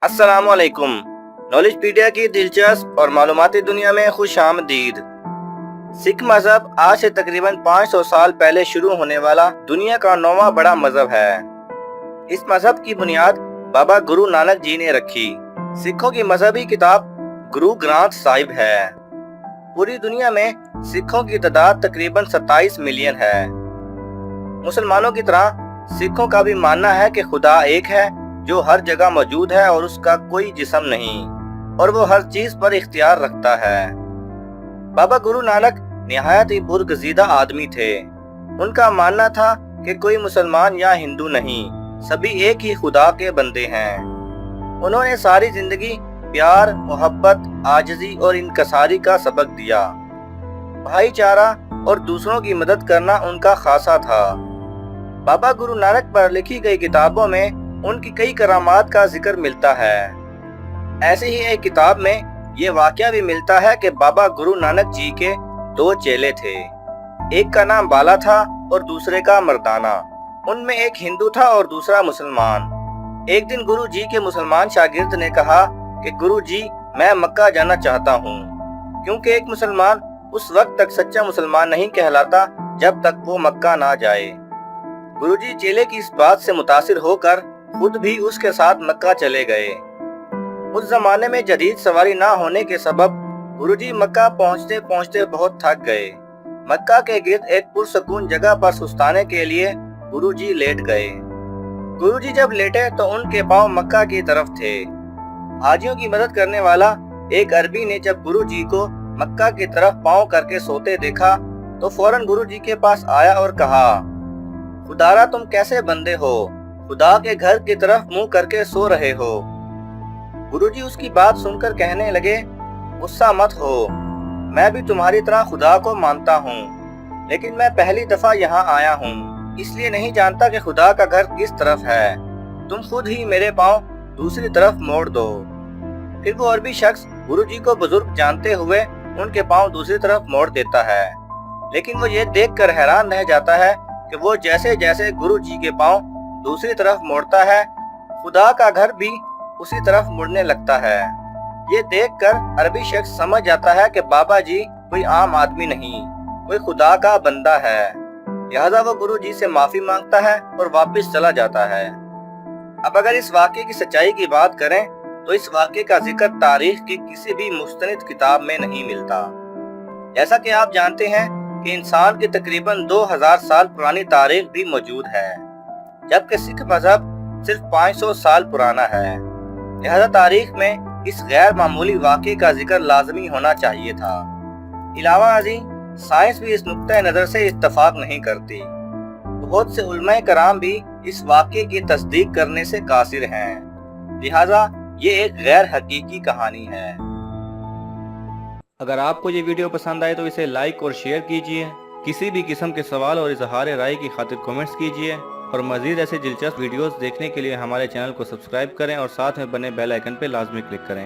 अस्सलामुअलैकुम। नॉलेजपीडिया की दिलचस्प और मालूमाती दुनिया में खुश आमदीद। सिख मजहब आज से तकरीबन 500 साल पहले शुरू होने वाला दुनिया का 9वां बड़ा मजहब है। इस मजहब की बुनियाद बाबा गुरु नानक जी ने रखी। सिखों की मजहबी किताब गुरु ग्रंथ साहिब है। पूरी दुनिया में सिखों की तादाद तकरीबन 27 मिलियन है। मुसलमानों की तरह सिखों का भी मानना है कि खुदा एक है जो हर जगह मौजूद है और उसका कोई जिस्म नहीं और वो हर चीज पर इख्तियार रखता है। बाबा गुरु नानक निहायत ही बुरगजीदा आदमी थे। उनका मानना था कि कोई मुसलमान या हिंदू नहीं, सभी एक ही खुदा के बंदे हैं। उन्होंने सारी जिंदगी प्यार, मोहब्बत, आजिज़ी और इनकसारी का सबक दिया। भाईचारा और दूसरों की मदद करना उनका खासा था। बाबा गुरु नानक पर लिखी गई किताबों में उनकी कई करामात का जिक्र मिलता है। ऐसे ही एक किताब में ये वाकया भी मिलता है कि बाबा गुरु नानक जी के 2 चेले थे। एक का नाम बाला था और दूसरे का मर्दाना। उनमें एक हिंदू था और दूसरा मुसलमान। एक दिन गुरु जी के मुसलमान शागिर्द ने कहा कि गुरु जी, मैं मक्का जाना चाहता हूँ, क्योंकि एक मुसलमान उस वक्त तक सच्चा मुसलमान नहीं कहलाता जब तक वो मक्का ना जाए। गुरुजी चेले की इस बात से मुतासिर होकर खुद भी उसके साथ मक्का चले गए। उस जमाने में जदीद सवारी ना होने के सबब गुरुजी मक्का पहुंचते पहुंचते बहुत थक गए। मक्का के गिर्द एक पुरसकून जगह पर सुस्ताने के लिए गुरुजी लेट गए। गुरुजी जब लेटे तो उनके पांव मक्का की तरफ थे। हाजियों की मदद करने वाला एक अरबी ने जब गुरुजी को मक्का की तरफ पांव करके सोते देखा तो फौरन गुरुजी के पास आया और कहा, खुदारा तुम कैसे बंदे हो, खुदा के घर की तरफ मुंह करके सो रहे हो। गुरुजी उसकी बात सुनकर कहने लगे, गुस्सा मत हो, मैं भी तुम्हारी तरह खुदा को मानता हूँ, लेकिन मैं पहली दफा यहाँ आया हूँ, इसलिए नहीं जानता कि खुदा का घर किस तरफ है। तुम खुद ही मेरे पाँव दूसरी तरफ मोड़ दो। फिर वो अरबी शख्स गुरुजी को बुजुर्ग जानते हुए उनके पाँव दूसरी तरफ मोड़ देता है, लेकिन वो ये देखकर हैरान रह जाता है कि वो जैसे जैसे गुरुजी के पाँव दूसरी तरफ मोड़ता है, खुदा का घर भी उसी तरफ मुड़ने लगता है। ये देखकर अरबी शख्स समझ जाता है कि बाबा जी कोई आम आदमी नहीं, कोई खुदा का बंदा है। लिहाजा वो गुरुजी से माफी मांगता है और वापस चला जाता है। अब अगर इस वाक़े की सच्चाई की बात करें तो इस वाक़े का जिक्र तारीख की किसी भी मुस्तनिद किताब में नहीं मिलता। जैसा कि आप जानते हैं कि इंसान की तकरीबन 2000 साल पुरानी तारीख भी मौजूद है, जबकि सिख मजहब सिर्फ 500 साल पुराना है। लिहाजा तारीख में इस गैर मामूली वाक़े का जिक्र लाजमी होना चाहिए था। इलावा अजी साइंस भी इस नुक्ते नज़र से इत्तफाक नहीं करती। बहुत से उलमाए कराम भी इस वाक़े की तस्दीक करने से कासिर हैं। लिहाजा ये एक गैर हकीकी कहानी है। अगर आपको ये वीडियो पसंद आए तो इसे लाइक और शेयर कीजिए। किसी भी किस्म के सवाल और इजहार राय की खातिर कमेंट्स कीजिए और मज़ीद ऐसे दिलचस्प वीडियोस देखने के लिए हमारे चैनल को सब्सक्राइब करें और साथ में बने बेल आइकन पर लाजमी क्लिक करें।